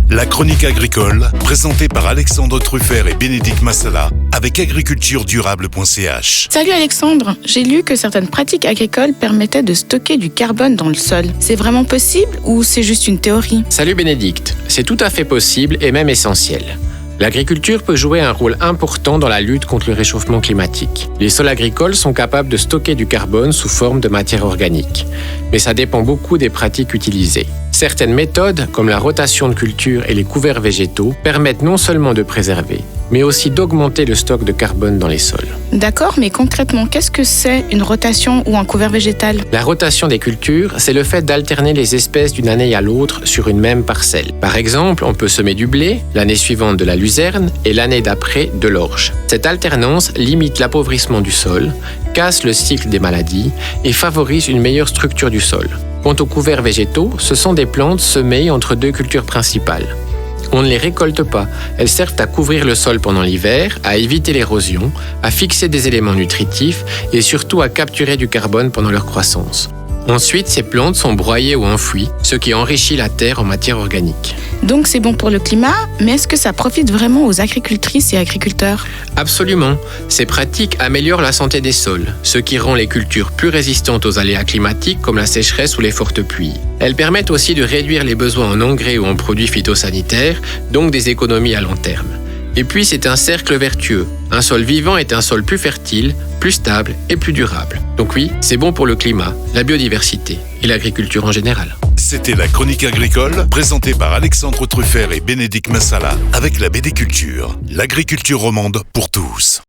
La chronique agricole, présentée par Alexandre Truffert et Bénédicte Massala, avec agriculturedurable.ch. Salut Alexandre, j'ai lu que certaines pratiques agricoles permettaient de stocker du carbone dans le sol. C'est vraiment possible ou c'est juste une théorie? Salut Bénédicte, c'est tout à fait possible et même essentiel. L'agriculture peut jouer un rôle important dans la lutte contre le réchauffement climatique. Les sols agricoles sont capables de stocker du carbone sous forme de matière organique. Mais ça dépend beaucoup des pratiques utilisées. Certaines méthodes, comme la rotation de culture et les couverts végétaux, permettent non seulement de préserver, mais aussi d'augmenter le stock de carbone dans les sols. D'accord, mais concrètement, qu'est-ce que c'est une rotation ou un couvert végétal? La rotation des cultures, c'est le fait d'alterner les espèces d'une année à l'autre sur une même parcelle. Par exemple, on peut semer du blé, l'année suivante de la luzerne et l'année d'après de l'orge. Cette alternance limite l'appauvrissement du sol, casse le cycle des maladies et favorise une meilleure structure du sol. Quant aux couverts végétaux, ce sont des plantes semées entre deux cultures principales. On ne les récolte pas, elles servent à couvrir le sol pendant l'hiver, à éviter l'érosion, à fixer des éléments nutritifs et surtout à capturer du carbone pendant leur croissance. Ensuite, ces plantes sont broyées ou enfouies, ce qui enrichit la terre en matière organique. Donc c'est bon pour le climat, mais est-ce que ça profite vraiment aux agricultrices et agriculteurs? Absolument. Ces pratiques améliorent la santé des sols, ce qui rend les cultures plus résistantes aux aléas climatiques comme la sécheresse ou les fortes pluies. Elles permettent aussi de réduire les besoins en engrais ou en produits phytosanitaires, donc des économies à long terme. Et puis c'est un cercle vertueux. Un sol vivant est un sol plus fertile, plus stable et plus durable. Donc oui, c'est bon pour le climat, la biodiversité et l'agriculture en général. C'était la chronique agricole, présentée par Alexandre Truffert et Bénédicte Massala, avec la BD Culture, l'agriculture romande pour tous.